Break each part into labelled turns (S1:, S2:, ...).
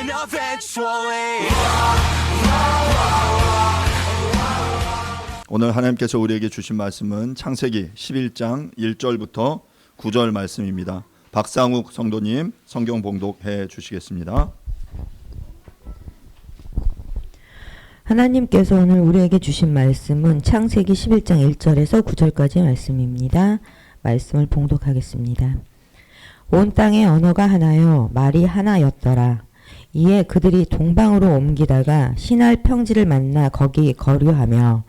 S1: win eventually.
S2: 오늘 하나님께서 우리에게 주신 말씀은 창세기 11장 1절부터 9절 말씀입니다. 박상욱 성도님 성경 봉독해 주시겠습니다.
S3: 하나님께서 오늘 우리에게 주신 말씀은 창세기 11장 1절에서 9절까지 말씀입니다. 말씀을 봉독하겠습니다. 온 땅의 언어가 하나요 말이 하나였더라. 이에 그들이 동방으로 옮기다가 신할 평지를 만나 거기 거류하며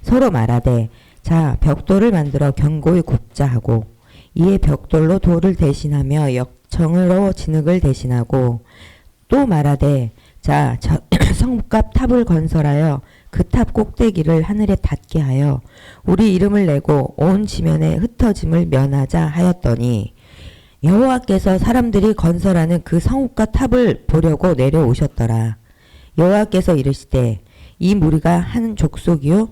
S3: 서로 말하되 자 벽돌을 만들어 견고히 굽자 하고 이에 벽돌로 돌을 대신하며 역청으로 진흙을 대신하고 또 말하되 자 성읍갑 탑을 건설하여 그 탑 꼭대기를 하늘에 닿게 하여 우리 이름을 내고 온 지면에 흩어짐을 면하자 하였더니 여호와께서 사람들이 건설하는 그 성읍과 탑을 보려고 내려오셨더라. 여호와께서 이르시되 이 무리가 한 족속이요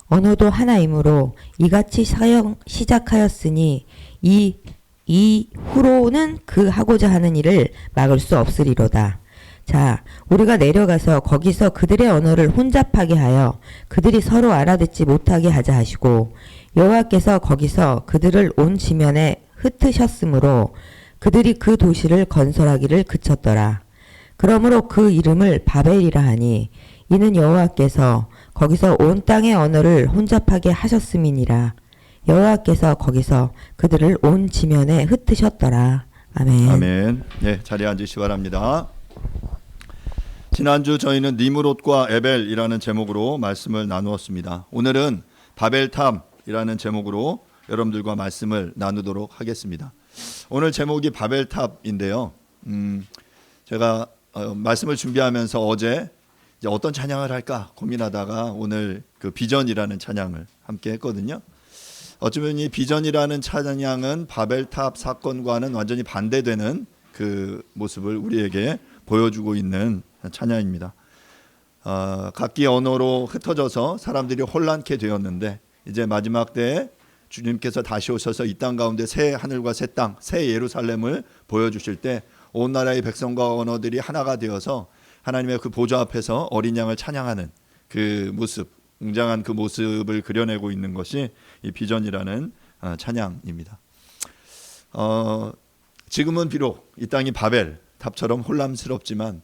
S3: 언어도 하나이므로 이같이 사역 시작하였으니 이 후로는 그 하고자 하는 일을 막을 수 없으리로다. 자, 우리가 내려가서 거기서 그들의 언어를 혼잡하게 하여 그들이 서로 알아듣지 못하게 하자 하시고 여호와께서 거기서 그들을 온 지면에 흩으셨으므로 그들이 그 도시를 건설하기를 그쳤더라. 그러므로 그 이름을 바벨이라 하니 이는 여호와께서 거기서 온 땅의 언어를 혼잡하게 하셨음이니라. 여호와께서 거기서 그들을 온 지면에 흩으셨더라. 아멘.
S2: 아멘. 네, 자리에 앉으시기 바랍니다. 지난주 저희는 니므롯과 에벨이라는 제목으로 말씀을 나누었습니다. 오늘은 바벨탑이라는 제목으로 여러분들과 말씀을 나누도록 하겠습니다. 오늘 제목이 바벨탑인데요. 제가 말씀을 준비하면서 어제 이제 어떤 찬양을 할까 고민하다가 오늘 그 비전이라는 찬양을 함께 했거든요. 어쩌면 이 비전이라는 찬양은 바벨탑 사건과는 완전히 반대되는 그 모습을 우리에게 보여주고 있는 찬양입니다. 각기 언어로 흩어져서 사람들이 혼란케 되었는데 이제 마지막 때에 주님께서 다시 오셔서 이 땅 가운데 새 하늘과 새 땅, 새 예루살렘을 보여주실 때 온 나라의 백성과 언어들이 하나가 되어서 하나님의 그 보좌 앞에서 어린 양을 찬양하는 그 모습, 웅장한 그 모습을 그려내고 있는 것이 이 비전이라는 찬양입니다. 지금은 비록 이 땅이 바벨 탑처럼 혼란스럽지만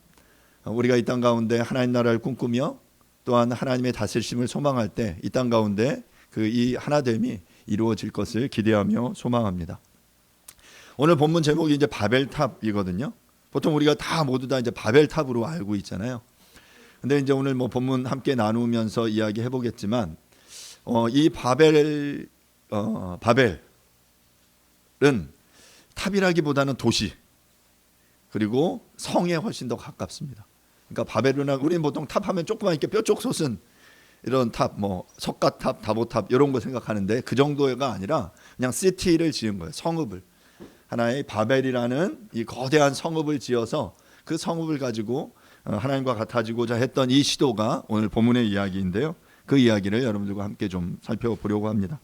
S2: 우리가 이 땅 가운데 하나님 나라를 꿈꾸며 또한 하나님의 다스리심을 소망할 때 이 땅 가운데 그 이 하나됨이 이루어질 것을 기대하며 소망합니다. 오늘 본문 제목이 이제 바벨탑이거든요. 보통 우리가 다 모두 다 이제 바벨탑으로 알고 있잖아요. 근데 이제 오늘 뭐 본문 함께 나누면서 이야기해 보겠지만 이 바벨은 탑이라기보다는 도시 그리고 성에 훨씬 더 가깝습니다. 그러니까 바벨은 우리는 보통 탑하면 조그만 이렇게 뾰족 솟은 이런 탑, 뭐 석가탑, 다보탑 이런 거 생각하는데 그 정도가 아니라 그냥 시티를 지은 거예요. 성읍을 하나의 바벨이라는 이 거대한 성읍을 지어서 그 성읍을 가지고 하나님과 같아지고자 했던 이 시도가 오늘 본문의 이야기인데요. 그 이야기를 여러분들과 함께 좀 살펴보려고 합니다.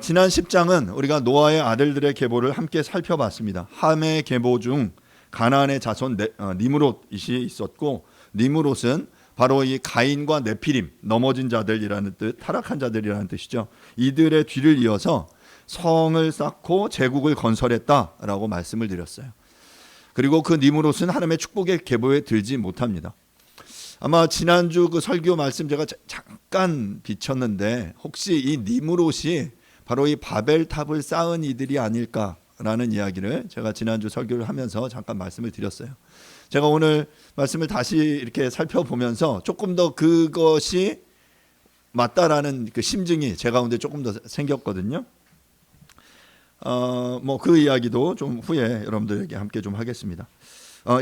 S2: 지난 10장은 우리가 노아의 아들들의 계보를 함께 살펴봤습니다. 함의 계보 중 가나안의 자손 니므롯이 있었고 니므롯은 바로 이 가인과 네피림, 넘어진 자들이라는 뜻, 타락한 자들이라는 뜻이죠. 이들의 뒤를 이어서 성을 쌓고 제국을 건설했다라고 말씀을 드렸어요. 그리고 그 니므롯은 하나님의 축복의 계보에 들지 못합니다. 아마 지난주 그 설교 말씀 제가 잠깐 비쳤는데 혹시 이 니므롯이 바로 이 바벨탑을 쌓은 이들이 아닐까라는 이야기를 제가 지난주 설교를 하면서 잠깐 말씀을 드렸어요. 제가 오늘 말씀을 다시 이렇게 살펴보면서 조금 더 그것이 맞다라는 그 심증이 제 가운데 조금 더 생겼거든요. 뭐 그 이야기도 좀 후에 여러분들에게 함께 좀 하겠습니다.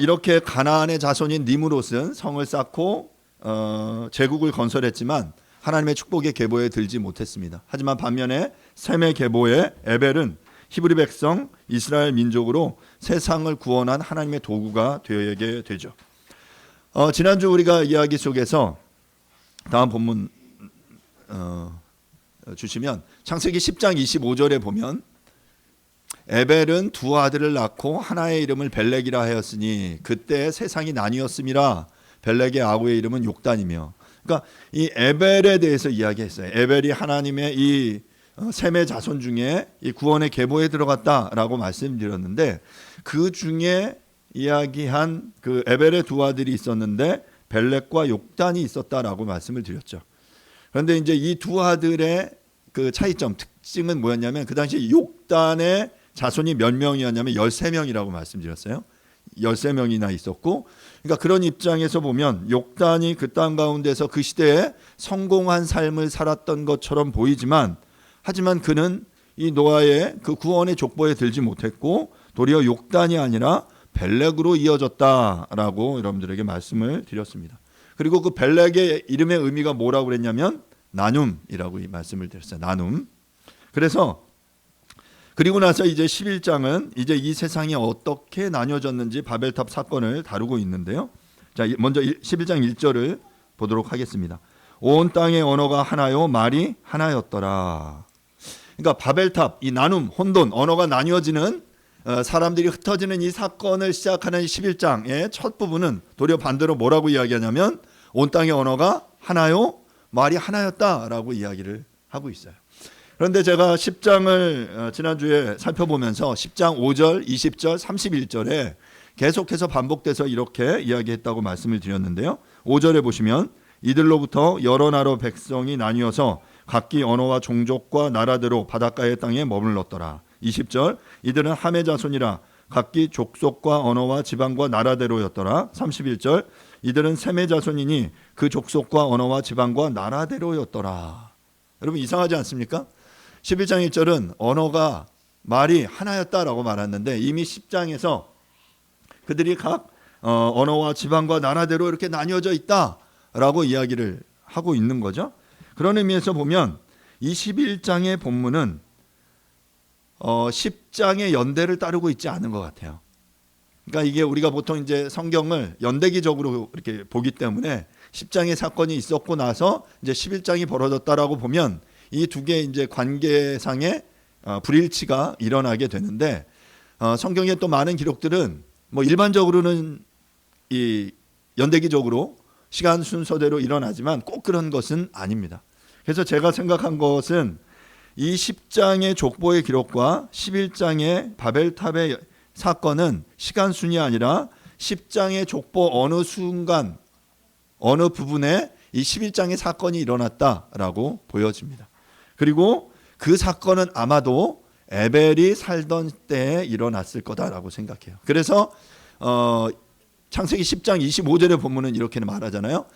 S2: 이렇게 가나안의 자손인 니므롯은 성을 쌓고 제국을 건설했지만 하나님의 축복의 계보에 들지 못했습니다. 하지만 반면에 셈의 계보의 에벨은 히브리 백성 이스라엘 민족으로 세상을 구원한 하나님의 도구가 되게 되죠. 지난주 우리가 이야기 속에서 다음 본문 주시면 창세기 10장 25절에 보면 에벨은 두 아들을 낳고 하나의 이름을 벨렉이라 하였으니 그때 세상이 나뉘었음이라. 벨렉의 아우의 이름은 욕단이며. 그러니까 이 에벨에 대해서 이야기했어요. 에벨이 하나님의 이 셈의 자손 중에 이 구원의 계보에 들어갔다라고 말씀드렸는데, 그 중에 이야기한 그 에벨의 두 아들이 있었는데 벨렉과 욕단이 있었다라고 말씀을 드렸죠. 그런데 이제 이 두 아들의 그 차이점, 특징은 뭐였냐면, 그 당시 욕단의 자손이 몇 명이었냐면 13명이라고 말씀드렸어요. 13명이나 있었고, 그러니까 그런 입장에서 보면 욕단이 그 땅 가운데서 그 시대에 성공한 삶을 살았던 것처럼 보이지만, 하지만 그는 이 노아의 그 구원의 족보에 들지 못했고 도리어 욕단이 아니라 벨렉으로 이어졌다라고 여러분들에게 말씀을 드렸습니다. 그리고 그 벨렉의 이름의 의미가 뭐라고 그랬냐면 나눔이라고 이 말씀을 드렸어요. 나눔. 그래서 그리고 나서 이제 11장은 이제 이 세상이 어떻게 나뉘어졌는지 바벨탑 사건을 다루고 있는데요. 자, 먼저 11장 1절을 보도록 하겠습니다. 온 땅의 언어가 하나요, 말이 하나였더라. 그러니까 바벨탑, 이 나눔, 혼돈, 언어가 나뉘어지는, 사람들이 흩어지는 이 사건을 시작하는 11장의 첫 부분은 도리어 반대로 뭐라고 이야기하냐면 온 땅의 언어가 하나요, 말이 하나였다라고 이야기를 하고 있어요. 그런데 제가 10장을 지난주에 살펴보면서 10장 5절, 20절, 31절에 계속해서 반복돼서 이렇게 이야기했다고 말씀을 드렸는데요. 5절에 보시면 이들로부터 여러 나라 백성이 나뉘어서 각기 언어와 종족과 나라대로 바닷가의 땅에 머물렀더라. 20절 이들은 함의 자손이라 각기 족속과 언어와 지방과 나라대로였더라. 31절 이들은 셈의 자손이니 그 족속과 언어와 지방과 나라대로였더라. 여러분 이상하지 않습니까? 11장 1절은 언어가 말이 하나였다라고 말했는데 이미 10장에서 그들이 각 언어와 지방과 나라대로 이렇게 나뉘어져 있다라고 이야기를 하고 있는 거죠. 그런 의미에서 보면 이 11장의 본문은 10장의 연대를 따르고 있지 않은 것 같아요. 그러니까 이게 우리가 보통 이제 성경을 연대기적으로 이렇게 보기 때문에 10장의 사건이 있었고 나서 이제 11장이 벌어졌다라고 보면 이 두 개의 이제 관계상의 불일치가 일어나게 되는데, 성경의 또 많은 기록들은 뭐 일반적으로는 이 연대기적으로 시간 순서대로 일어나지만 꼭 그런 것은 아닙니다. 그래서 제가 생각한 것은 이 10장의 족보의 기록과 11장의 바벨탑의 사건은 시간 순이 아니라 10장의 족보 어느 순간 어느 부분에 이 11장의 사건이 일어났다라고 보여집니다. 그리고 그 사건은 아마도 에벨이 살던 때에 일어났을 거다라고 생각해요. 그래서 창세기 10장 25절의 본문은 이렇게 말하잖아요.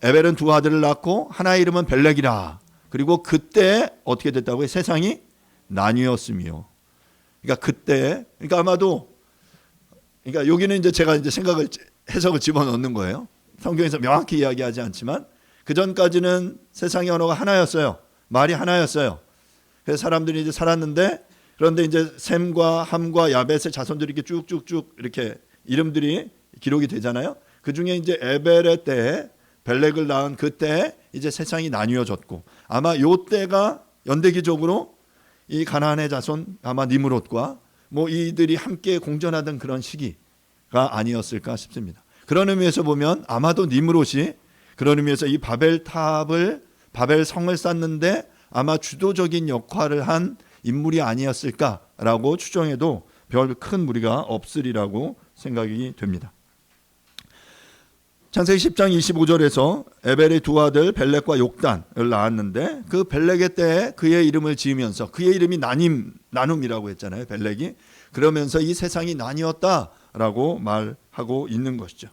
S2: 에벨은 두 아들을 낳고 하나의 이름은 벨렉이라. 그리고 그때 어떻게 됐다고요? 세상이 나뉘었으며. 그러니까 그때, 그러니까 아마도, 그러니까 여기는 이제 제가 이제 해석을 집어넣는 거예요. 성경에서 명확히 이야기하지 않지만 그 전까지는 세상의 언어가 하나였어요. 말이 하나였어요. 그래서 사람들이 이제 살았는데, 그런데 이제 셈과 함과 야벳의 자손들이 이렇게 쭉쭉쭉 이렇게 이름들이 기록이 되잖아요. 그 중에 이제 에벨의 때에 벨렉을 낳은 그때 이제 세상이 나뉘어졌고, 아마 요 때가 연대기적으로 이 가나안의 자손 아마 니므롯과 뭐 이들이 함께 공존하던 그런 시기가 아니었을까 싶습니다. 그런 의미에서 보면 아마도 니므롯이 그런 의미에서 이 바벨성을 쌓는데 아마 주도적인 역할을 한 인물이 아니었을까라고 추정해도 별 큰 무리가 없으리라고 생각이 됩니다. 창세기 10장 25절에서 에벨의 두 아들 벨렉과 욕단을 낳았는데, 그 벨렉의 때에 그의 이름을 지으면서, 그의 이름이 나눔이라고 했잖아요. 벨렉이. 그러면서 이 세상이 나뉘었다라고 말하고 있는 것이죠.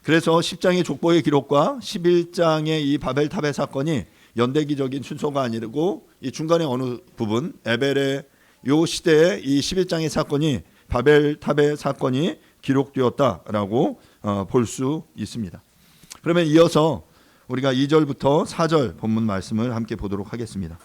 S2: 그래서 10장의 족보의 기록과 11장의 이 바벨탑의 사건이 연대기적인 순서가 아니고 이 중간에 어느 부분, 에벨의 요 시대에 이 11장의 사건이 바벨탑의 사건이 기록되었다라고 볼 수 있습니다. 그러면 이어서 우리가 2절부터 4절 본문 말씀을 함께 보도록 하겠습니다.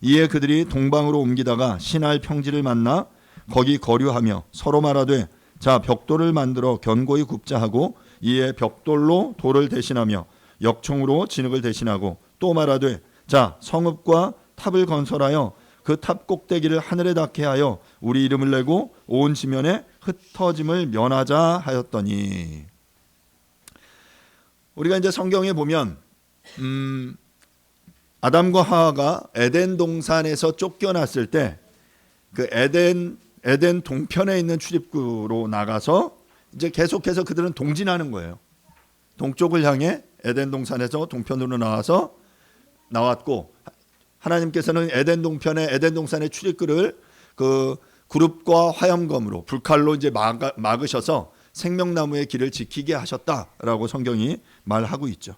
S2: 이에 그들이 동방으로 옮기다가 신할 평지를 만나 거기 거류하며 서로 말하되 자 벽돌을 만들어 견고히 굽자 하고, 이에 벽돌로 돌을 대신하며 역청으로 진흙을 대신하고 또 말하되 자 성읍과 탑을 건설하여 그 탑 꼭대기를 하늘에 닿게 하여 우리 이름을 내고 온 지면에 흩어짐을 면하자 하였더니. 우리가 이제 성경에 보면 아담과 하와가 에덴 동산에서 쫓겨났을 때 그 에덴 동편에 있는 출입구로 나가서 이제 계속해서 그들은 동진하는 거예요. 동쪽을 향해 에덴 동산에서 동편으로 나왔고, 하나님께서는 에덴 동편에 에덴 동산의 출입구를 그 그룹과 화염검으로 불칼로 이제 막으셔서 생명나무의 길을 지키게 하셨다라고 성경이 말하고 있죠.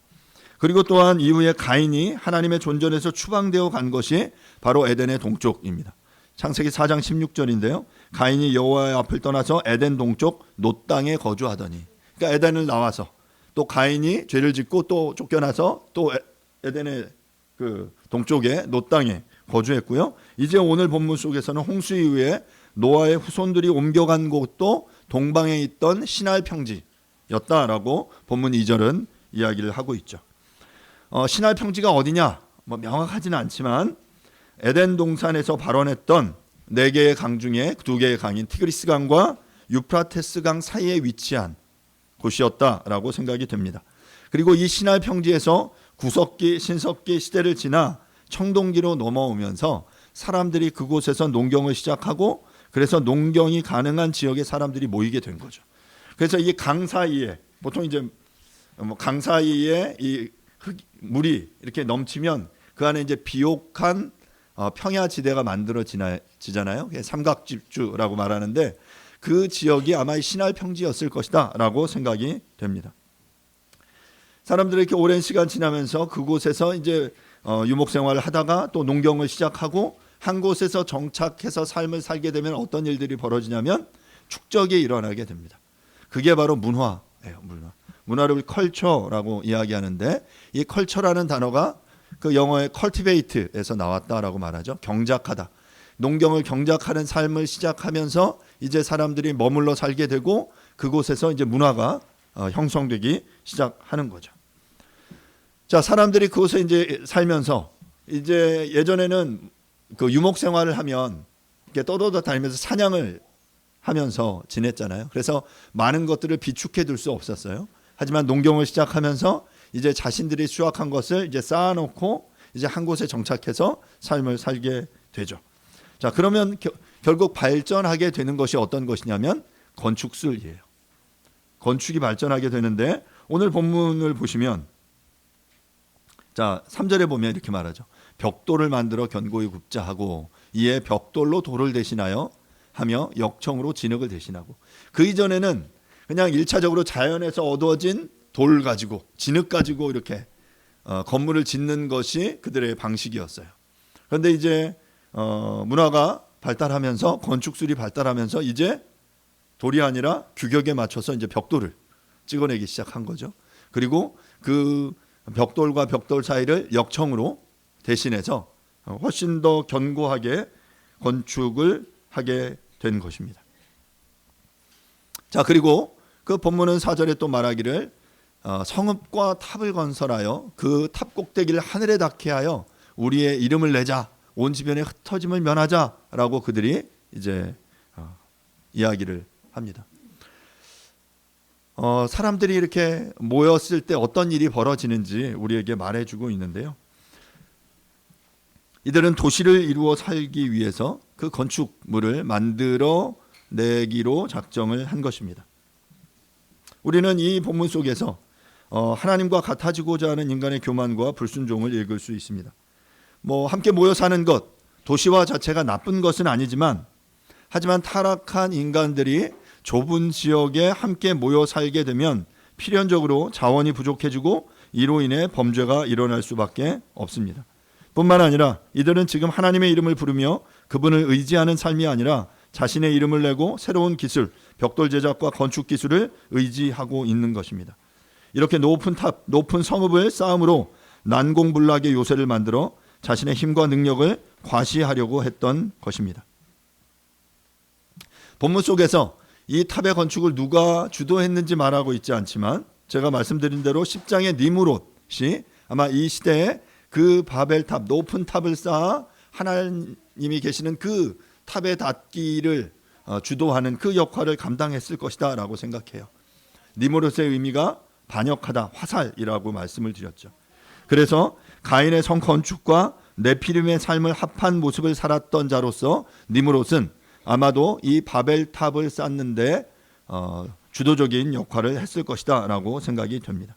S2: 그리고 또한 이후에 가인이 하나님의 존전에서 추방되어 간 것이 바로 에덴의 동쪽입니다. 창세기 4장 16절인데요. 가인이 여호와의 앞을 떠나서 에덴 동쪽 놋 땅에 거주하더니, 그러니까 에덴을 나와서 또 가인이 죄를 짓고 또 쫓겨나서 또 에덴의 그 동쪽에 놋 땅에 거주했고요. 이제 오늘 본문 속에서는 홍수 이후에 노아의 후손들이 옮겨간 곳도 동방에 있던 시날 평지였다라고 본문 2절은 이야기를 하고 있죠. 시날 평지가 어디냐? 뭐 명확하지는 않지만 에덴 동산에서 발원했던 4개의 강 중에 2개의 강인 티그리스 강과 유프라테스 강 사이에 위치한 곳이었다라고 생각이 됩니다. 그리고 이 시날 평지에서 구석기, 신석기 시대를 지나 청동기로 넘어오면서 사람들이 그곳에서 농경을 시작하고, 그래서 농경이 가능한 지역에 사람들이 모이게 된 거죠. 그래서 이 강 사이에, 보통 이제 강 사이에 이 물이 이렇게 넘치면 그 안에 이제 비옥한 평야지대가 만들어지잖아요. 삼각집주라고 말하는데 그 지역이 아마 시날 평지였을 것이다라고 생각이 됩니다. 사람들이 이렇게 오랜 시간 지나면서 그곳에서 이제 유목 생활을 하다가 또 농경을 시작하고 한 곳에서 정착해서 삶을 살게 되면 어떤 일들이 벌어지냐면 축적이 일어나게 됩니다. 그게 바로 문화예요. 문화를 컬처라고 이야기하는데, 이 컬처라는 단어가 그 영어의 cultivate에서 나왔다라고 말하죠. 경작하다. 농경을 경작하는 삶을 시작하면서 이제 사람들이 머물러 살게 되고 그곳에서 이제 문화가 형성되기 시작하는 거죠. 자, 사람들이 그곳에 이제 살면서 이제 예전에는 그 유목 생활을 하면 이렇게 떠돌아 다니면서 사냥을 하면서 지냈잖아요. 그래서 많은 것들을 비축해 둘 수 없었어요. 하지만 농경을 시작하면서 이제 자신들이 수확한 것을 이제 쌓아놓고 이제 한 곳에 정착해서 삶을 살게 되죠. 자, 그러면 결국 발전하게 되는 것이 어떤 것이냐면 건축술이에요. 건축이 발전하게 되는데, 오늘 본문을 보시면 자 3절에 보면 이렇게 말하죠. 벽돌을 만들어 견고히 굽자 하고 이에 벽돌로 돌을 대신하여 하며 역청으로 진흙을 대신하고. 그 이전에는 그냥 1차적으로 자연에서 얻어진 돌 가지고 진흙 가지고 이렇게 건물을 짓는 것이 그들의 방식이었어요. 그런데 이제 문화가 발달하면서, 건축술이 발달하면서 이제 돌이 아니라 규격에 맞춰서 이제 벽돌을 찍어내기 시작한 거죠. 그리고 그 벽돌과 벽돌 사이를 역청으로 대신해서 훨씬 더 견고하게 건축을 하게 된 것입니다. 자, 그리고 그 본문은 4절에 또 말하기를 성읍과 탑을 건설하여 그 탑 꼭대기를 하늘에 닿게 하여 우리의 이름을 내자, 온 지면에 흩어짐을 면하자라고 그들이 이제 이야기를 합니다. 사람들이 이렇게 모였을 때 어떤 일이 벌어지는지 우리에게 말해주고 있는데요. 이들은 도시를 이루어 살기 위해서 그 건축물을 만들어 내기로 작정을 한 것입니다. 우리는 이 본문 속에서 하나님과 같아지고자 하는 인간의 교만과 불순종을 읽을 수 있습니다. 함께 모여 사는 것, 도시화 자체가 나쁜 것은 아니지만, 하지만 타락한 인간들이 좁은 지역에 함께 모여 살게 되면 필연적으로 자원이 부족해지고 이로 인해 범죄가 일어날 수밖에 없습니다. 뿐만 아니라 이들은 지금 하나님의 이름을 부르며 그분을 의지하는 삶이 아니라 자신의 이름을 내고 새로운 기술, 벽돌 제작과 건축 기술을 의지하고 있는 것입니다. 이렇게 높은 탑, 높은 성읍을 쌓음으로 난공불락의 요새를 만들어 자신의 힘과 능력을 과시하려고 했던 것입니다. 본문 속에서 이 탑의 건축을 누가 주도했는지 말하고 있지 않지만, 제가 말씀드린 대로 10장의 니므롯이 아마 이 시대에 그 바벨탑, 높은 탑을 쌓아 하나님이 계시는 그 탑의 닫기를 주도하는 그 역할을 감당했을 것이다라고 생각해요. 니므롯의 의미가 반역하다, 화살이라고 말씀을 드렸죠. 그래서 가인의 성 건축과 네피림의 삶을 합한 모습을 살았던 자로서 니므롯은 아마도 이 바벨탑을 쌓는데 주도적인 역할을 했을 것이다라고 생각이 됩니다.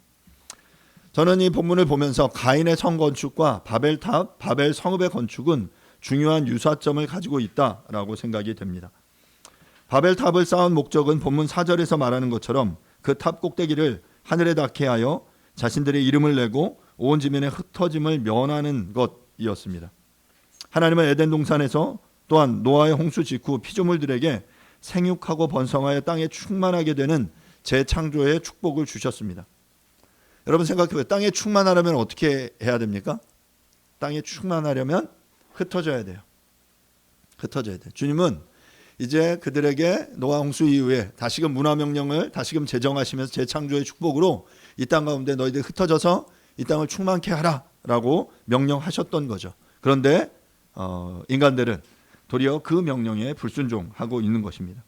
S2: 저는 이 본문을 보면서 가인의 성 건축과 바벨탑, 바벨 성읍의 건축은 중요한 유사점을 가지고 있다라고 생각이 됩니다. 바벨탑을 쌓은 목적은 본문 4절에서 말하는 것처럼 그 탑 꼭대기를 하늘에 닿게 하여 자신들의 이름을 내고 온 지면의 흩어짐을 면하는 것이었습니다. 하나님은 에덴 동산에서 또한 노아의 홍수 직후 피조물들에게 생육하고 번성하여 땅에 충만하게 되는 재창조의 축복을 주셨습니다. 여러분 생각해보세요. 땅에 충만하려면 어떻게 해야 됩니까? 땅에 충만하려면 흩어져야 돼요. 흩어져야 돼요. 주님은 이제 그들에게 노아 홍수 이후에 다시금 문화명령을 다시금 제정하시면서 재창조의 축복으로 이 땅 가운데 너희들 흩어져서 이 땅을 충만케 하라라고 명령하셨던 거죠. 그런데 인간들은 도리어 그 명령에 불순종하고 있는 것입니다.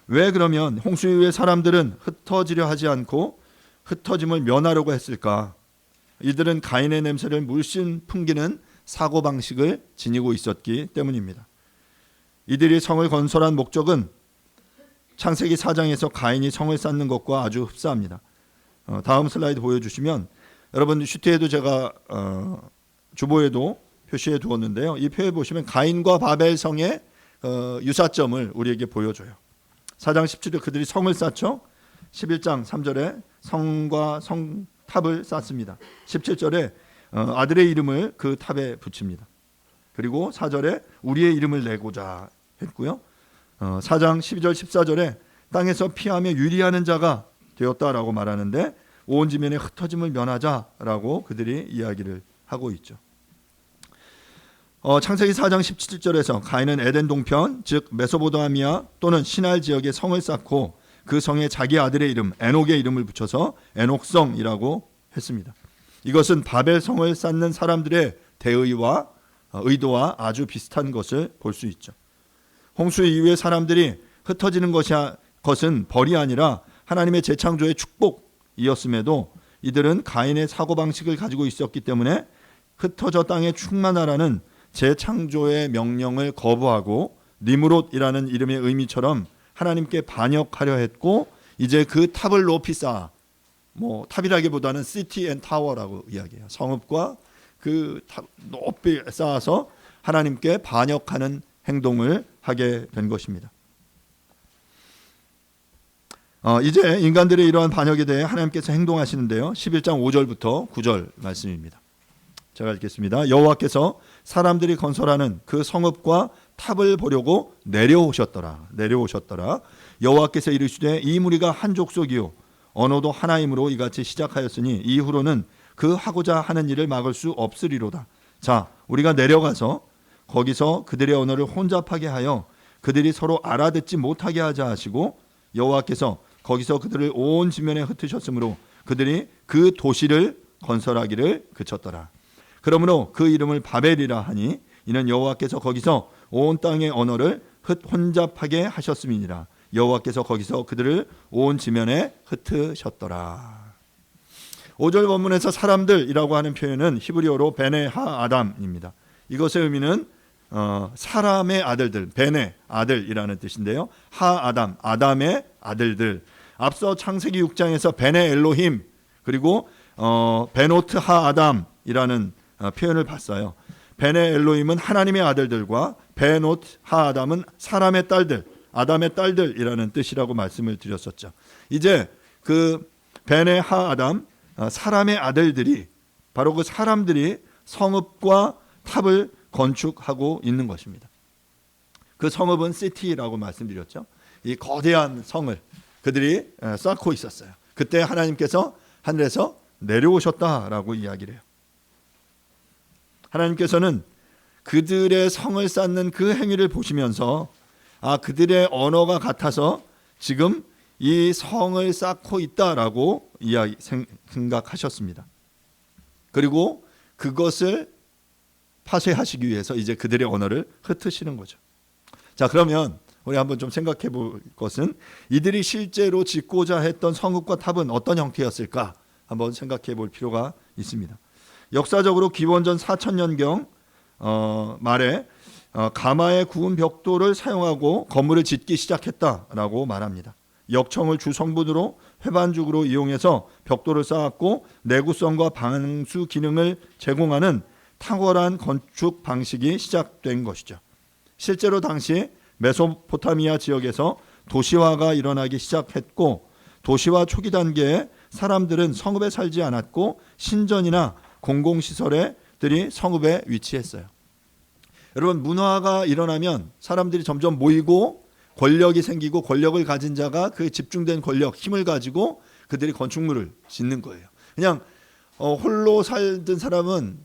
S2: 왜 그러면 홍수 이후에 사람들은 흩어지려 하지 않고 흩어짐을 면하려고 했을까? 이들은 가인의 냄새를 물씬 풍기는 사고방식을 지니고 있었기 때문입니다. 이들이 성을 건설한 목적은 창세기 4장에서 가인이 성을 쌓는 것과 아주 흡사합니다. 다음 슬라이드 보여주시면 여러분 슈트에도 제가 주보에도 표시해 두었는데요. 이 표에 보시면 가인과 바벨 성의 유사점을 우리에게 보여줘요. 4장 17절 그들이 성을 쌓죠. 11장 3절에 성과 성탑을 쌓습니다. 17절에 아들의 이름을 그 탑에 붙입니다. 그리고 4절에 우리의 이름을 내고자 했고요. 4장 12절 14절에 땅에서 피하며 유리하는 자가 되었다라고 말하는데 온 지면에 흩어짐을 면하자라고 그들이 이야기를 하고 있죠. 창세기 4장 17절에서 가인은 에덴 동편 즉 메소포타미아 또는 시날 지역에 성을 쌓고 그 성에 자기 아들의 이름 에녹의 이름을 붙여서 에녹성이라고 했습니다. 이것은 바벨 성을 쌓는 사람들의 대의와 의도와 아주 비슷한 것을 볼 수 있죠. 홍수 이후에 사람들이 흩어지는 것은 벌이 아니라 하나님의 재창조의 축복이었음에도 이들은 가인의 사고방식을 가지고 있었기 때문에 흩어져 땅에 충만하라는 재창조의 명령을 거부하고 니므롯이라는 이름의 의미처럼 하나님께 반역하려 했고 이제 그 탑을 높이 쌓아 탑이라기보다는 시티 앤 타워라고 이야기해요. 성읍과 그 탑 높이 쌓아서 하나님께 반역하는 행동을 하게 된 것입니다. 이제 인간들의 이러한 반역에 대해 하나님께서 행동하시는데요. 11장 5절부터 9절 말씀입니다. 제가 읽겠습니다. 여호와께서 사람들이 건설하는 그 성읍과 탑을 보려고 내려오셨더라. 여호와께서 이르시되 이 무리가 한 족속이요 언어도 하나이므로 이같이 시작하였으니 이후로는 그 하고자 하는 일을 막을 수 없으리로다. 자, 우리가 내려가서 거기서 그들의 언어를 혼잡하게 하여 그들이 서로 알아듣지 못하게 하자 하시고 여호와께서 거기서 그들을 온 지면에 흩으셨으므로 그들이 그 도시를 건설하기를 그쳤더라. 그러므로 그 이름을 바벨이라 하니 이는 여호와께서 거기서 온 땅의 언어를 혼잡하게 하셨음이니라. 여호와께서 거기서 그들을 온 지면에 흩으셨더라. 5절 본문에서 사람들이라고 하는 표현은 히브리어로 베네 하 아담입니다. 이것의 의미는 사람의 아들들, 베네 아들이라는 뜻인데요. 하 아담, 아담의 아들들. 앞서 창세기 6장에서 베네 엘로힘 그리고 베노트 하 아담이라는 표현을 봤어요. 베네 엘로힘은 하나님의 아들들과 베노트 하 아담은 사람의 딸들, 아담의 딸들이라는 뜻이라고 말씀을 드렸었죠. 이제 그 베네 하 아담 사람의 아들들이 바로 그 사람들이 성읍과 탑을 건축하고 있는 것입니다. 그 성읍은 시티라고 말씀드렸죠. 이 거대한 성을 그들이 쌓고 있었어요. 그때 하나님께서 하늘에서 내려오셨다라고 이야기를 해요. 하나님께서는 그들의 성을 쌓는 그 행위를 보시면서 그들의 언어가 같아서 지금 이 성을 쌓고 있다라고 생각하셨습니다. 그리고 그것을 파쇄하시기 위해서 이제 그들의 언어를 흩으시는 거죠. 자, 그러면 우리 한번 좀 생각해 볼 것은 이들이 실제로 짓고자 했던 성읍과 탑은 어떤 형태였을까 한번 생각해 볼 필요가 있습니다. 역사적으로 기원전 4000년경 말에 가마에 구운 벽돌을 사용하고 건물을 짓기 시작했다라고 말합니다. 역청을 주성분으로 회반죽으로 이용해서 벽돌을 쌓았고 내구성과 방수 기능을 제공하는 탁월한 건축 방식이 시작된 것이죠. 실제로 당시 메소포타미아 지역에서 도시화가 일어나기 시작했고 도시화 초기 단계에 사람들은 성읍에 살지 않았고 신전이나 공공시설들이 성읍에 위치했어요. 여러분, 문화가 일어나면 사람들이 점점 모이고 권력이 생기고 권력을 가진 자가 그 집중된 권력, 힘을 가지고 그들이 건축물을 짓는 거예요. 그냥 홀로 살던 사람은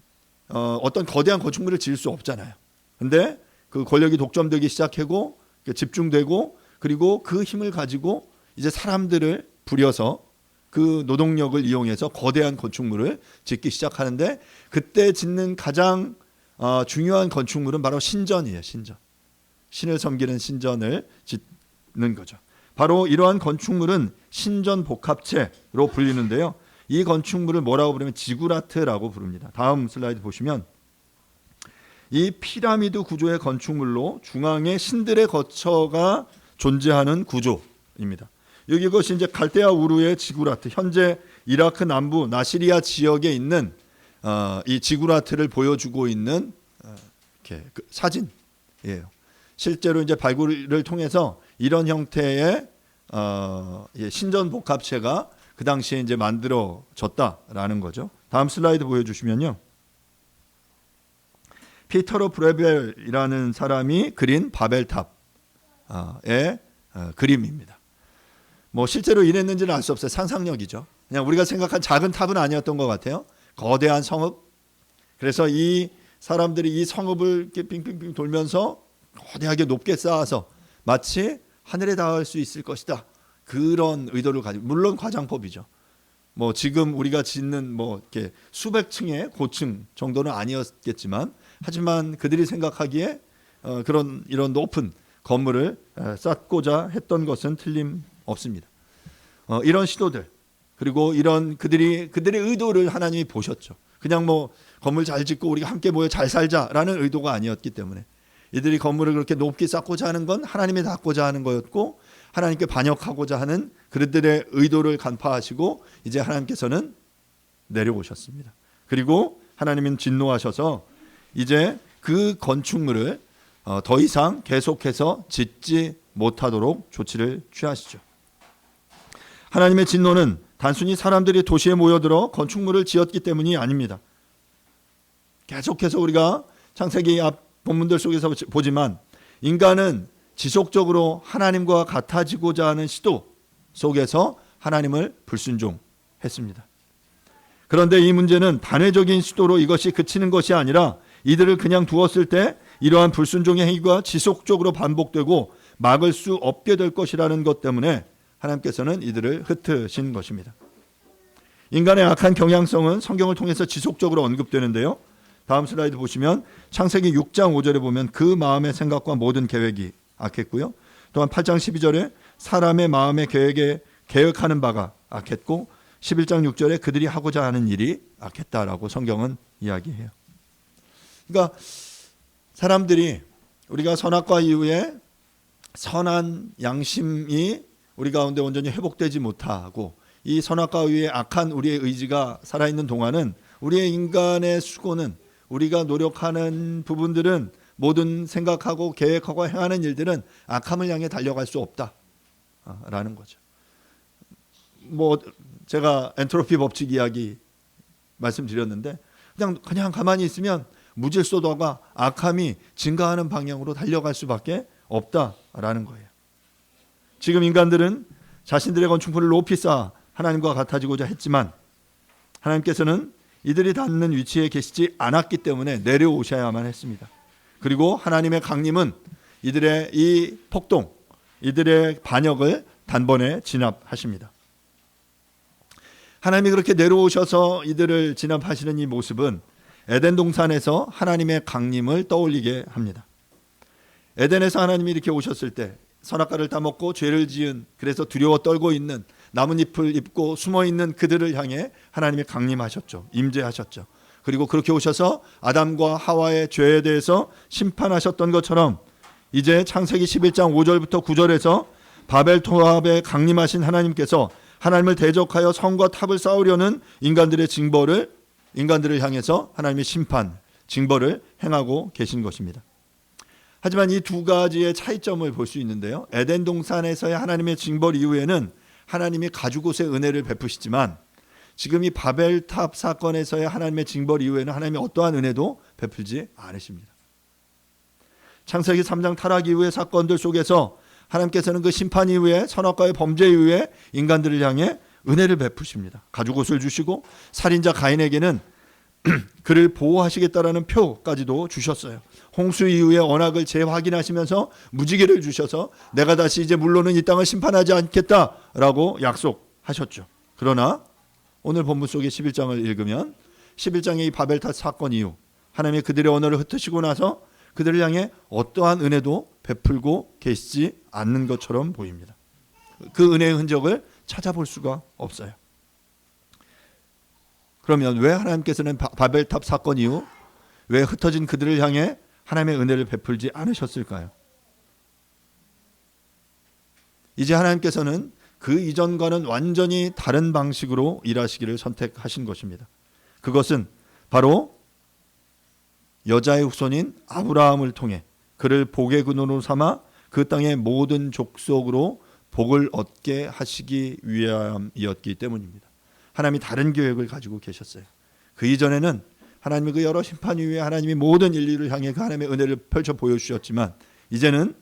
S2: 어떤 거대한 건축물을 지을 수 없잖아요. 근데 그 권력이 독점되기 시작하고 집중되고 그리고 그 힘을 가지고 이제 사람들을 부려서 그 노동력을 이용해서 거대한 건축물을 짓기 시작하는데 그때 짓는 가장 중요한 건축물은 바로 신전이에요. 신전. 신을 섬기는 신전을 짓는 거죠. 바로 이러한 건축물은 신전 복합체로 불리는데요. 이 건축물을 뭐라고 부르면 지구라트라고 부릅니다. 다음 슬라이드 보시면 이 피라미드 구조의 건축물로 중앙에 신들의 거처가 존재하는 구조입니다. 여기 이것이 이제 갈대아 우르의 지구라트, 현재 이라크 남부 나시리아 지역에 있는 이 지구라트를 보여주고 있는 이렇게 그 사진이에요. 실제로 이제 발굴을 통해서 이런 형태의 신전 복합체가 그 당시에 이제 만들어졌다라는 거죠. 다음 슬라이드 보여주시면요. 피터로 브레벨이라는 사람이 그린 바벨탑의 그림입니다. 뭐 실제로 이랬는지는 알 수 없어요. 상상력이죠. 그냥 우리가 생각한 작은 탑은 아니었던 것 같아요. 거대한 성읍. 그래서 이 사람들이 이 성읍을 이렇게 빙빙빙 돌면서 거대하게 높게 쌓아서 마치 하늘에 닿을 수 있을 것이다. 그런 의도를 가지고, 물론 과장법이죠. 뭐 지금 우리가 짓는 뭐 이렇게 수백 층의 고층 정도는 아니었겠지만, 하지만 그들이 생각하기에 이런 높은 건물을 쌓고자 했던 것은 틀림없습니다. 이런 시도들, 그리고 이런 그들의 의도를 하나님이 보셨죠. 그냥 뭐 건물 잘 짓고 우리가 함께 모여 잘 살자라는 의도가 아니었기 때문에 이들이 건물을 그렇게 높게 쌓고자 하는 건 하나님이 닿고자 하는 거였고, 하나님께 반역하고자 하는 그들의 의도를 간파하시고 이제 하나님께서는 내려오셨습니다. 그리고 하나님은 진노하셔서 이제 그 건축물을 더 이상 계속해서 짓지 못하도록 조치를 취하시죠. 하나님의 진노는 단순히 사람들이 도시에 모여들어 건축물을 지었기 때문이 아닙니다. 계속해서 우리가 창세기 앞 본문들 속에서 보지만 인간은 지속적으로 하나님과 같아지고자 하는 시도 속에서 하나님을 불순종했습니다. 그런데 이 문제는 단회적인 시도로 이것이 그치는 것이 아니라 이들을 그냥 두었을 때 이러한 불순종의 행위가 지속적으로 반복되고 막을 수 없게 될 것이라는 것 때문에 하나님께서는 이들을 흩으신 것입니다. 인간의 악한 경향성은 성경을 통해서 지속적으로 언급되는데요. 다음 슬라이드 보시면 창세기 6장 5절에 보면 그 마음의 생각과 모든 계획이 악했고요. 또한 8장 12절에 사람의 마음의 계획하는 바가 악했고 11장 6절에 그들이 하고자 하는 일이 악했다라고 성경은 이야기해요. 그러니까 사람들이 우리가 선악과 이후에 선한 양심이 우리 가운데 온전히 회복되지 못하고 이 선악과 이후에 악한 우리의 의지가 살아있는 동안은 우리의 인간의 수고는, 우리가 노력하는 부분들은, 모든 생각하고 계획하고 행하는 일들은 악함을 향해 달려갈 수 없다라는 거죠. 뭐 제가 엔트로피 법칙 이야기 말씀드렸는데 그냥 가만히 있으면 무질서도가 악함이 증가하는 방향으로 달려갈 수밖에 없다라는 거예요. 지금 인간들은 자신들의 건축물을 높이 쌓아 하나님과 같아지고자 했지만 하나님께서는 이들이 닿는 위치에 계시지 않았기 때문에 내려오셔야만 했습니다. 그리고 하나님의 강림은 이들의 이 폭동, 이들의 반역을 단번에 진압하십니다. 하나님이 그렇게 내려오셔서 이들을 진압하시는 이 모습은 에덴 동산에서 하나님의 강림을 떠올리게 합니다. 에덴에서 하나님이 이렇게 오셨을 때 선악과를 따먹고 죄를 지은, 그래서 두려워 떨고 있는, 나뭇잎을 입고 숨어 있는 그들을 향해 하나님이 강림하셨죠. 임재하셨죠. 그리고 그렇게 오셔서 아담과 하와의 죄에 대해서 심판하셨던 것처럼 이제 창세기 11장 5절부터 9절에서 바벨 토합에 강림하신 하나님께서 하나님을 대적하여 성과 탑을 쌓으려는 인간들의 징벌을, 인간들을 향해서 하나님의 심판, 징벌을 행하고 계신 것입니다. 하지만 이 두 가지의 차이점을 볼 수 있는데요. 에덴 동산에서의 하나님의 징벌 이후에는 하나님이 가죽옷의 은혜를 베푸시지만, 지금 이 바벨탑 사건에서의 하나님의 징벌 이후에는 하나님이 어떠한 은혜도 베풀지 않으십니다. 창세기 3장 타락 이후의 사건들 속에서 하나님께서는 그 심판 이후에, 선악과의 범죄 이후에 인간들을 향해 은혜를 베푸십니다. 가죽옷을 주시고 살인자 가인에게는 그를 보호하시겠다라는 표까지도 주셨어요. 홍수 이후에 언약을 재확인하시면서 무지개를 주셔서 내가 다시 이제 물로는 이 땅을 심판하지 않겠다라고 약속하셨죠. 그러나 오늘 본문 속의 11장을 읽으면 11장의 이 바벨탑 사건 이후 하나님이 그들의 언어를 흩으시고 나서 그들을 향해 어떠한 은혜도 베풀고 계시지 않는 것처럼 보입니다. 그 은혜의 흔적을 찾아볼 수가 없어요. 그러면 왜 하나님께서는 바벨탑 사건 이후 왜 흩어진 그들을 향해 하나님의 은혜를 베풀지 않으셨을까요? 이제 하나님께서는 그 이전과는 완전히 다른 방식으로 일하시기를 선택하신 것입니다. 그것은 바로 여자의 후손인 아브라함을 통해 그를 복의 근원으로 삼아 그 땅의 모든 족속으로 복을 얻게 하시기 위함이었기 때문입니다. 하나님이 다른 계획을 가지고 계셨어요. 그 이전에는 하나님의 그 여러 심판 이후에 하나님이 모든 인류를 향해 그 하나님의 은혜를 펼쳐 보여주셨지만, 이제는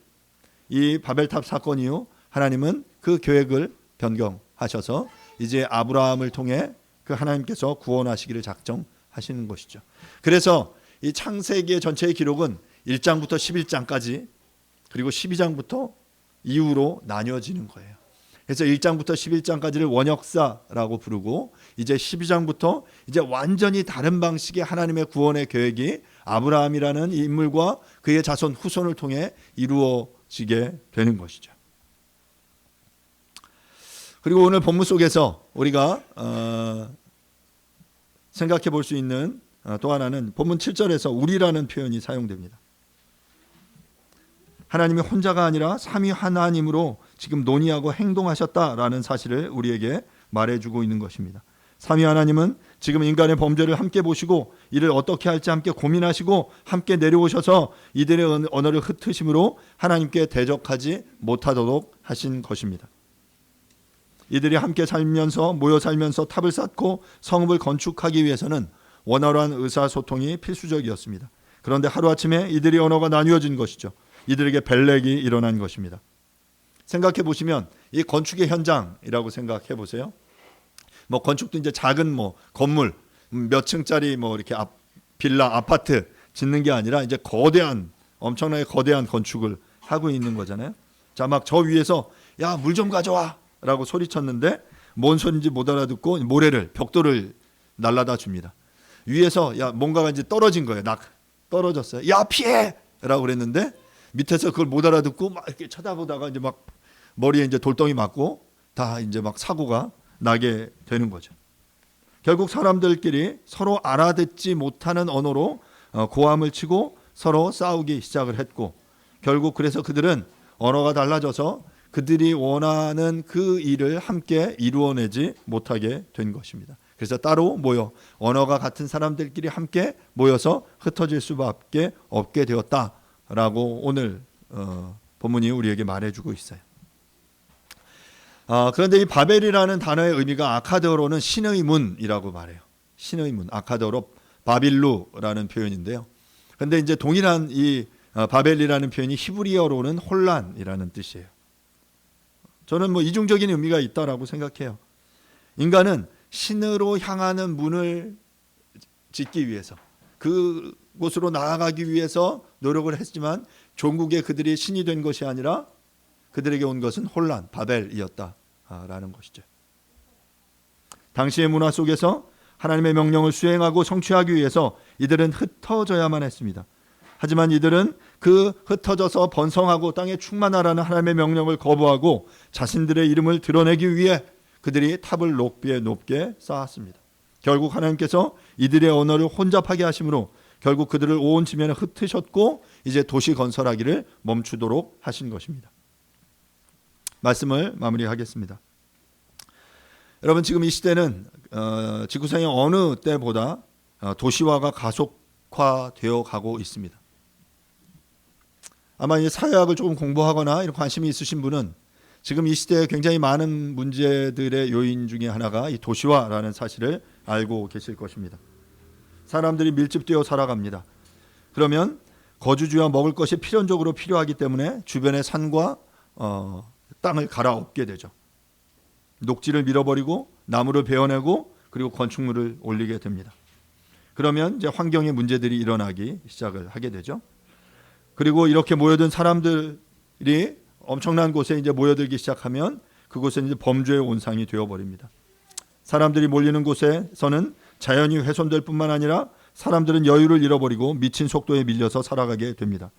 S2: 이 바벨탑 사건 이후 하나님은 그 계획을 변경하셔서 이제 아브라함을 통해 그 하나님께서 구원하시기를 작정하시는 것이죠. 그래서 이 창세기의 전체의 기록은 1장부터 11장까지 그리고 12장부터 이후로 나뉘어지는 거예요. 그래서 1장부터 11장까지를 원역사라고 부르고, 이제 12장부터 이제 완전히 다른 방식의 하나님의 구원의 계획이 아브라함이라는 인물과 그의 자손 후손을 통해 이루어지게 되는 것이죠. 그리고 오늘 본문 속에서 우리가 생각해 볼 수 있는 또 하나는 본문 7절에서 우리라는 표현이 사용됩니다. 하나님이 혼자가 아니라 삼위 하나님으로 지금 논의하고 행동하셨다라는 사실을 우리에게 말해주고 있는 것입니다. 삼위 하나님은 지금 인간의 범죄를 함께 보시고 이를 어떻게 할지 함께 고민하시고 함께 내려오셔서 이들의 언어를 흩으심으로 하나님께 대적하지 못하도록 하신 것입니다. 이들이 함께 살면서, 모여 살면서 탑을 쌓고 성읍을 건축하기 위해서는 원활한 의사소통이 필수적이었습니다. 그런데 하루아침에 이들의 언어가 나뉘어진 것이죠. 이들에게 벨렉이 일어난 것입니다. 생각해 보시면 이 건축의 현장이라고 생각해 보세요. 뭐 건축도 이제 작은 뭐 건물 몇 층짜리 뭐 이렇게 빌라, 아파트 짓는 게 아니라 이제 거대한, 엄청나게 거대한 건축을 하고 있는 거잖아요. 자, 막 저 위에서 야, 물 좀 가져와라고 소리쳤는데 뭔 소리인지 못 알아듣고 모래를, 벽돌을 날라다 줍니다. 위에서 야, 뭔가가 이제 떨어진 거예요. 떨어졌어요. 야, 피해라고 그랬는데 밑에서 그걸 못 알아듣고 막 이렇게 쳐다보다가 이제 막 머리에 이제 돌덩이 맞고 다 이제 막 사고가 나게 되는 거죠. 결국 사람들끼리 서로 알아듣지 못하는 언어로 고함을 치고 서로 싸우기 시작을 했고, 결국 그래서 그들은 언어가 달라져서 그들이 원하는 그 일을 함께 이루어내지 못하게 된 것입니다. 그래서 따로 모여 언어가 같은 사람들끼리 함께 모여서 흩어질 수밖에 없게 되었다라고 오늘 본문이 우리에게 말해주고 있어요. 그런데 이 바벨이라는 단어의 의미가 아카드어로는 신의 문이라고 말해요. 신의 문, 아카드어로 바빌루라는 표현인데요. 그런데 이제 동일한 이 바벨이라는 표현이 히브리어로는 혼란이라는 뜻이에요. 저는 뭐 이중적인 의미가 있다라고 생각해요. 인간은 신으로 향하는 문을 짓기 위해서, 그곳으로 나아가기 위해서 노력을 했지만 종국에 그들이 신이 된 것이 아니라 그들에게 온 것은 혼란, 바벨이었다라는 것이죠. 당시의 문화 속에서 하나님의 명령을 수행하고 성취하기 위해서 이들은 흩어져야만 했습니다. 하지만 이들은 그 흩어져서 번성하고 땅에 충만하라는 하나님의 명령을 거부하고 자신들의 이름을 드러내기 위해 그들이 탑을 높게 쌓았습니다. 결국 하나님께서 이들의 언어를 혼잡하게 하심으로 결국 그들을 온 지면에 흩으셨고 이제 도시 건설하기를 멈추도록 하신 것입니다. 말씀을 마무리하겠습니다. 여러분, 지금 이 시대는 지구상의 어느 때보다 도시화가 가속화되어 가고 있습니다. 아마 이 사회학을 조금 공부하거나 이런 관심이 있으신 분은 지금 이 시대에 굉장히 많은 문제들의 요인 중에 하나가 이 도시화라는 사실을 알고 계실 것입니다. 사람들이 밀집되어 살아갑니다. 그러면 거주지와 먹을 것이 필연적으로 필요하기 때문에 주변의 산과 땅을 갈아엎게 되죠. 녹지를 밀어버리고 나무를 베어내고 그리고 건축물을 올리게 됩니다. 그러면 이제 환경의 문제들이 일어나기 시작을 하게 되죠. 그리고 이렇게 모여든 사람들이 엄청난 곳에 이제 모여들기 시작하면 그곳은 이제 범죄의 온상이 되어버립니다. 사람들이 몰리는 곳에서는 자연이 훼손될 뿐만 아니라 사람들은 여유를 잃어버리고 미친 속도에 밀려서 살아가게 됩니다.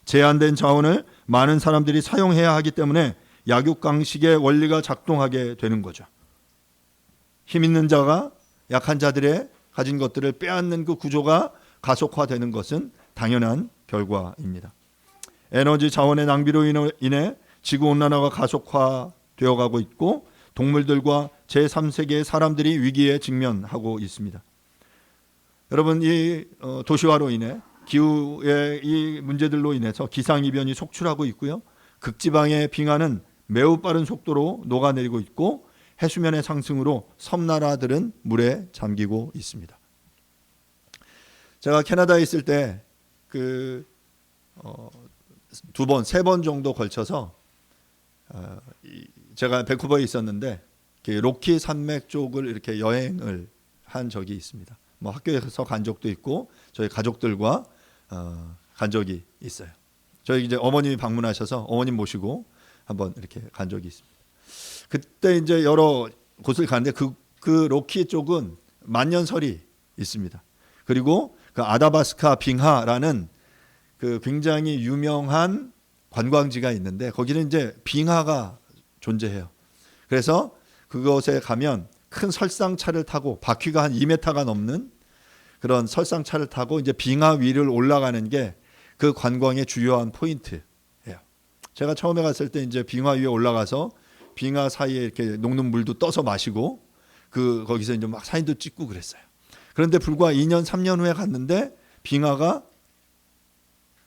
S2: 제한된 자원을 많은 사람들이 사용해야 하기 때문에 약육강식의 원리가 작동하게 되는 거죠. 힘 있는 자가 약한 자들의 가진 것들을 빼앗는 그 구조가 가속화되는 것은 당연한 결과입니다. 에너지 자원의 낭비로 인해 지구온난화가 가속화되어 가고 있고 동물들과 제3세계의 사람들이 위기에 직면하고 있습니다. 여러분, 이 도시화로 인해 기후의 이 문제들로 인해서 기상이변이 속출하고 있고요. 극지방의 빙하는 매우 빠른 속도로 녹아내리고 있고 해수면의 상승으로 섬나라들은 물에 잠기고 있습니다. 제가 캐나다에 있을 때 두 번, 세 번 정도 걸쳐서 제가 밴쿠버에 있었는데 로키 산맥 쪽을 이렇게 여행을 한 적이 있습니다. 뭐 학교에서 간 적도 있고 저희 가족들과 간 적이 있어요. 저희 이제 어머님이 방문하셔서 어머님 모시고 한번 이렇게 간 적이 있습니다. 그때 이제 여러 곳을 갔는데 그 로키 쪽은 만년설이 있습니다. 그리고 그 아다바스카 빙하라는 그 굉장히 유명한 관광지가 있는데 거기는 이제 빙하가 존재해요. 그래서 그곳에 가면 큰 설상차를 타고 바퀴가 한 2m가 넘는 그런 설상차를 타고 이제 빙하 위를 올라가는 게 그 관광의 주요한 포인트예요. 제가 처음에 갔을 때 이제 빙하 위에 올라가서 빙하 사이에 이렇게 녹는 물도 떠서 마시고 거기서 이제 막 사진도 찍고 그랬어요. 그런데 불과 2년, 3년 후에 갔는데 빙하가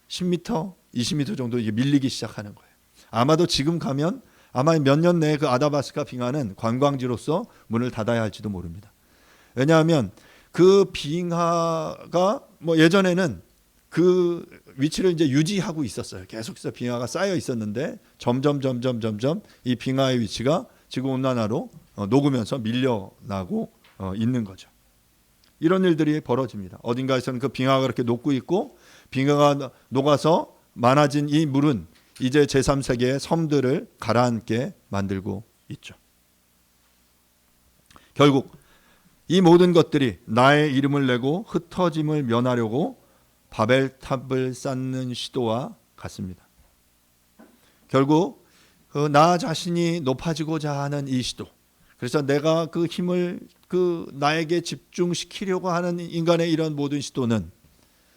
S2: 10m, 20m 정도 이게 밀리기 시작하는 거예요. 아마도 지금 가면 아마 몇 년 내에 그 아다바스카 빙하는 관광지로서 문을 닫아야 할지도 모릅니다. 왜냐하면 그 빙하가 뭐 예전에는 그 위치를 이제 유지하고 있었어요. 계속해서 빙하가 쌓여 있었는데 점점 이 빙하의 위치가 지구 온난화로 녹으면서 밀려나고 있는 거죠. 이런 일들이 벌어집니다. 어딘가에서는 그 빙하가 그렇게 녹고 있고 빙하가 녹아서 많아진 이 물은 이제 제3세계의 섬들을 가라앉게 만들고 있죠. 결국 이 모든 것들이 나의 이름을 내고 흩어짐을 면하려고 바벨탑을 쌓는 시도와 같습니다. 결국 나 자신이 높아지고자 하는 이 시도, 그래서 내가 그 힘을 나에게 집중시키려고 하는 인간의 이런 모든 시도는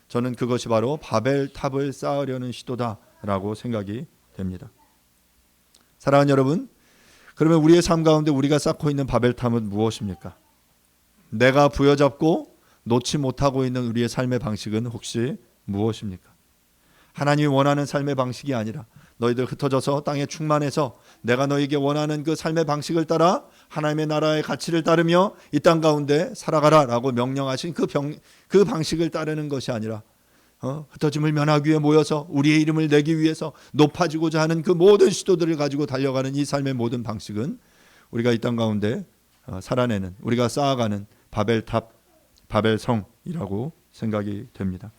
S2: 저는 그것이 바로 바벨탑을 쌓으려는 시도다라고 생각이 됩니다. 사랑하는 여러분, 그러면 우리의 삶 가운데 우리가 쌓고 있는 바벨탑은 무엇입니까? 내가 부여잡고 놓지 못하고 있는 우리의 삶의 방식은 혹시 무엇입니까? 하나님이 원하는 삶의 방식이 아니라 너희들 흩어져서 땅에 충만해서 내가 너희에게 원하는 그 삶의 방식을 따라 하나님의 나라의 가치를 따르며 이 땅 가운데 살아가라 라고 명령하신 그 방식을 따르는 것이 아니라 흩어짐을 면하기 위해 모여서 우리의 이름을 내기 위해서 높아지고자 하는 그 모든 시도들을 가지고 달려가는 이 삶의 모든 방식은 우리가 이 땅 가운데 살아내는, 우리가 쌓아가는 바벨탑, 바벨성이라고 생각이 됩니다.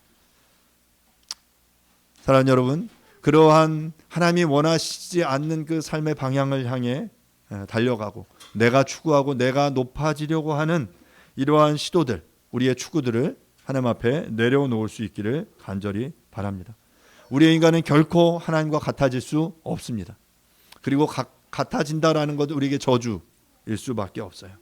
S2: 사랑하는 여러분, 그러한 하나님이 원하시지 않는 그 삶의 방향을 향해 달려가고 내가 추구하고 내가 높아지려고 하는 이러한 시도들, 우리의 추구들을 하나님 앞에 내려놓을 수 있기를 간절히 바랍니다. 우리의 인간은 결코 하나님과 같아질 수 없습니다. 그리고 같아진다라는 것도 우리에게 저주일 수밖에 없어요.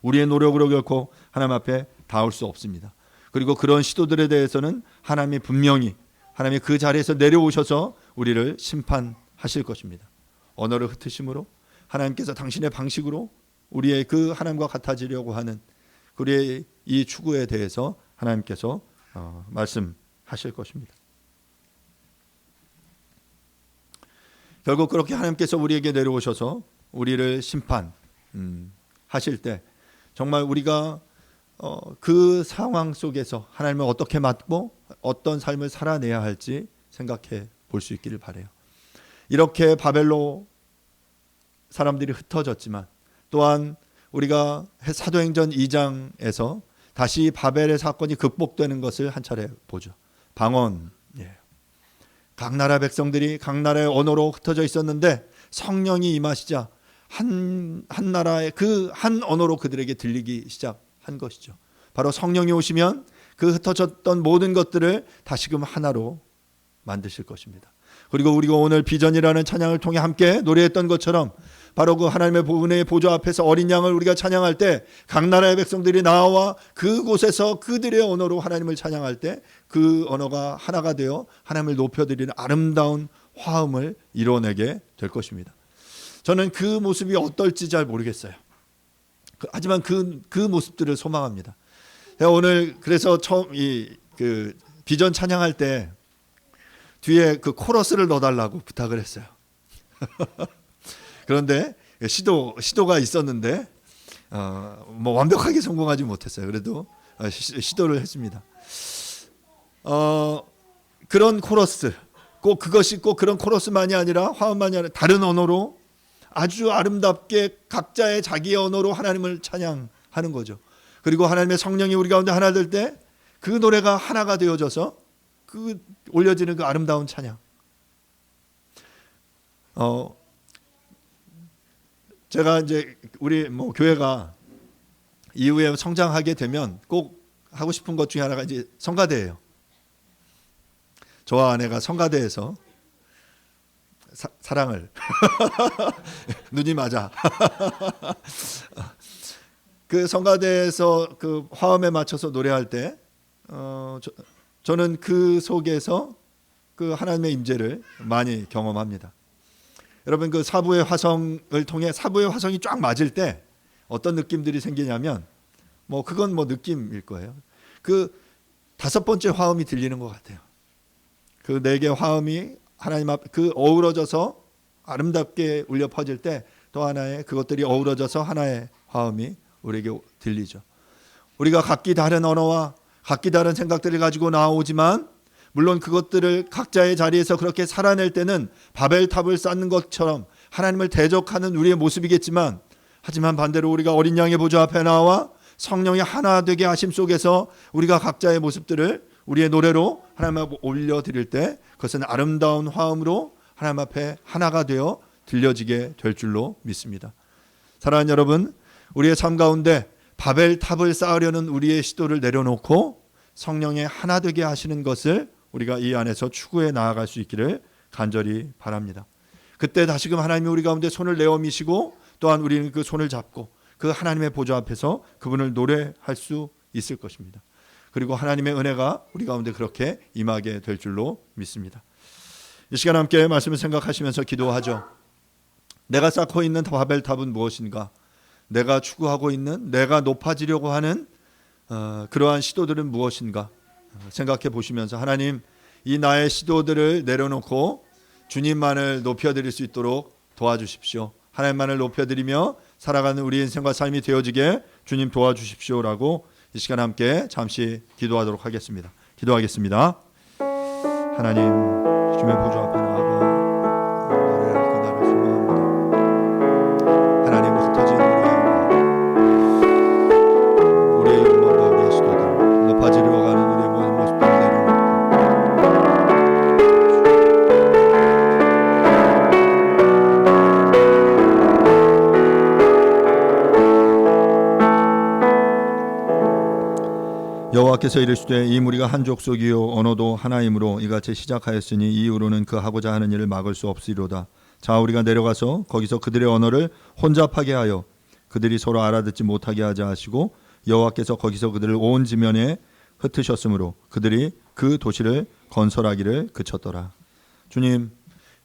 S2: 우리의 노력으로 결코 하나님 앞에 닿을 수 없습니다. 그리고 그런 시도들에 대해서는 하나님이 분명히 하나님이 그 자리에서 내려오셔서 우리를 심판하실 것입니다. 언어를 흩으심으로 하나님께서 당신의 방식으로 우리의 그 하나님과 같아지려고 하는 우리의 이 추구에 대해서 하나님께서 말씀하실 것입니다. 결국 그렇게 하나님께서 우리에게 내려오셔서 우리를 심판하실 때 정말 우리가 그 상황 속에서 하나님을 어떻게 맞고 어떤 삶을 살아내야 할지 생각해 볼 수 있기를 바라요. 이렇게 바벨로 사람들이 흩어졌지만 또한 우리가 사도행전 2장에서 다시 바벨의 사건이 극복되는 것을 한 차례 보죠. 방언이에요. 각 나라 백성들이 각 나라의 언어로 흩어져 있었는데 성령이 임하시자 한 나라의 그 한 언어로 그들에게 들리기 시작한 것이죠. 바로 성령이 오시면 그 흩어졌던 모든 것들을 다시금 하나로 만드실 것입니다. 그리고 우리가 오늘 비전이라는 찬양을 통해 함께 노래했던 것처럼 바로 그 하나님의 은혜의 보좌 앞에서 어린 양을 우리가 찬양할 때 각 나라의 백성들이 나와 그곳에서 그들의 언어로 하나님을 찬양할 때 그 언어가 하나가 되어 하나님을 높여드리는 아름다운 화음을 이뤄내게 될 것입니다. 저는 그 모습이 어떨지 잘 모르겠어요. 하지만 그 모습들을 소망합니다. 제가 오늘 그래서 처음 그 비전 찬양할 때 뒤에 그 코러스를 넣어달라고 부탁을 했어요. 그런데 시도가 있었는데 뭐 완벽하게 성공하지 못했어요. 그래도 시도를 했습니다. 그런 코러스, 꼭 그것이 꼭 그런 코러스만이 아니라 화음만이 아니라 다른 언어로 아주 아름답게 각자의 자기의 언어로 하나님을 찬양하는 거죠. 그리고 하나님의 성령이 우리 가운데 하나 될 때 그 노래가 하나가 되어져서 그 올려지는 그 아름다운 찬양. 제가 이제 우리 뭐 교회가 이후에 성장하게 되면 꼭 하고 싶은 것 중에 하나가 이제 성가대예요. 저와 아내가 성가대에서 사랑을 눈이 맞아. 그 성가대에서 그 화음에 맞춰서 노래할 때 저는 그 속에서 그 하나님의 임재를 많이 경험합니다. 여러분 그 사부의 화성을 통해 사부의 화성이 쫙 맞을 때 어떤 느낌들이 생기냐면 뭐 그건 뭐 느낌일 거예요. 그 5번째 화음이 들리는 것 같아요. 그 4개 화음이 하나님 앞 그 어우러져서 아름답게 울려 퍼질 때 또 하나의 그것들이 어우러져서 하나의 화음이 우리에게 들리죠. 우리가 각기 다른 언어와 각기 다른 생각들을 가지고 나오지만 물론 그것들을 각자의 자리에서 그렇게 살아낼 때는 바벨탑을 쌓는 것처럼 하나님을 대적하는 우리의 모습이겠지만 하지만 반대로 우리가 어린 양의 보좌 앞에 나와 성령이 하나 되게 하심 속에서 우리가 각자의 모습들을 우리의 노래로 하나님 앞에 올려드릴 때 그것은 아름다운 화음으로 하나님 앞에 하나가 되어 들려지게 될 줄로 믿습니다. 사랑하는 여러분, 우리의 삶 가운데 바벨탑을 쌓으려는 우리의 시도를 내려놓고 성령의 하나 되게 하시는 것을 우리가 이 안에서 추구해 나아갈 수 있기를 간절히 바랍니다. 그때 다시금 하나님이 우리 가운데 손을 내어 미시고 또한 우리는 그 손을 잡고 그 하나님의 보좌 앞에서 그분을 노래할 수 있을 것입니다. 그리고 하나님의 은혜가 우리 가운데 그렇게 임하게 될 줄로 믿습니다. 이 시간 함께 말씀을 생각하시면서 기도하죠. 내가 쌓고 있는 바벨탑은 무엇인가? 내가 추구하고 있는 내가 높아지려고 하는 그러한 시도들은 무엇인가? 생각해 보시면서 하나님 이 나의 시도들을 내려놓고 주님만을 높여드릴 수 있도록 도와주십시오. 하나님만을 높여드리며 살아가는 우리 인생과 삶이 되어지게 주님 도와주십시오라고 이 시간 함께 잠시 기도하도록 하겠습니다. 기도하겠습니다. 하나님 주님의 보좌 앞에 나아가 노래할 그날을 소망합니다. 하나님 흩어진 우리의 욕망과 우리의 시도들 높아지려 가는 우리의 모든 모습들을 내려놓고 여호와께서 이르시되 이 무리가 한 족속이요 언어도 하나이므로 이같이 시작하였으니 이후로는 그 하고자 하는 일을 막을 수 없으리로다. 자 우리가 내려가서 거기서 그들의 언어를 혼잡하게 하여 그들이 서로 알아듣지 못하게 하자 하시고 여호와께서 거기서 그들을 온 지면에 흩으셨으므로 그들이 그 도시를 건설하기를 그쳤더라. 주님,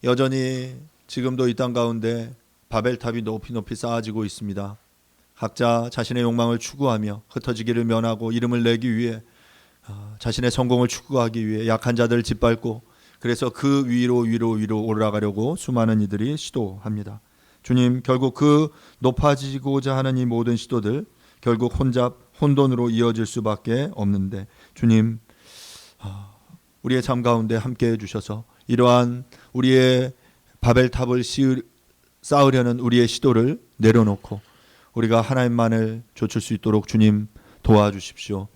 S2: 여전히 지금도 이 땅 가운데 바벨탑이 높이 높이 쌓아지고 있습니다. 각자 자신의 욕망을 추구하며 흩어지기를 면하고 이름을 내기 위해 자신의 성공을 추구하기 위해 약한 자들을 짓밟고 그래서 그 위로 올라가려고 수많은 이들이 시도합니다. 주님, 결국 그 높아지고자 하는 이 모든 시도들 결국 혼돈으로 이어질 수밖에 없는데 주님, 우리의 삶 가운데 함께해 주셔서 이러한 우리의 바벨탑을 쌓으려는 우리의 시도를 내려놓고 우리가 하나님만을 좇을 수 있도록 주님 도와주십시오.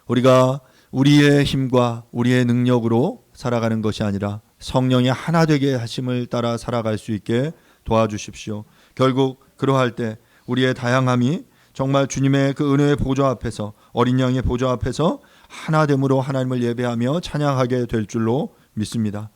S2: 우리가 우리의 힘과 우리의 능력으로 살아가는 것이 아니라 성령의 하나 되게 하심을 따라 살아갈 수 있게 도와주십시오. 결국 그러할 때 우리의 다양함이 정말 주님의 그 은혜의 보좌 앞에서 어린 양의 보좌 앞에서 하나됨으로 하나님을 예배하며 찬양하게 될 줄로 믿습니다.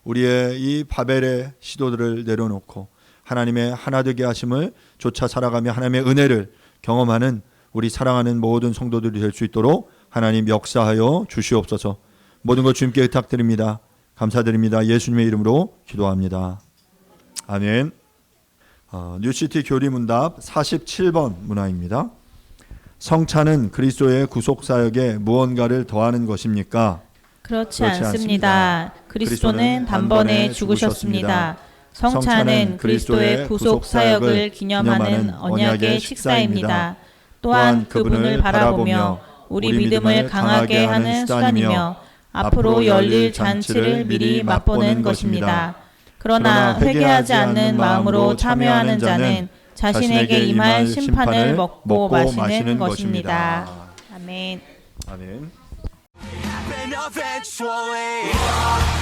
S2: 우리의 이 바벨의 시도들을 내려놓고 하나님의 하나 되게 하심을 쫓아 살아가며 하나님의 은혜를 경험하는 우리 사랑하는 모든 성도들이 될 수 있도록 하나님 역사하여 주시옵소서. 모든 것 주님께 의탁드립니다. 감사드립니다. 예수님의 이름으로 기도합니다. 아멘. 뉴시티 교리문답 47번 문화입니다. 성찬은 그리스도의 구속사역에 무언가를 더하는 것입니까?
S4: 그렇지 않습니다. 그리스도는 단번에 죽으셨습니다. 성찬은 그리스도의 구속 사역을 기념하는 언약의 식사입니다. 또한 그분을 바라보며 우리 믿음을 강하게 하는 수단이며 앞으로 열릴 잔치를 미리 맛보는 것입니다. 그러나 회개하지 않는 마음으로 참여하는 자는 자신에게 임할 심판을 먹고 마시는 것입니다. 아멘.
S2: 아멘.
S1: Happen eventually.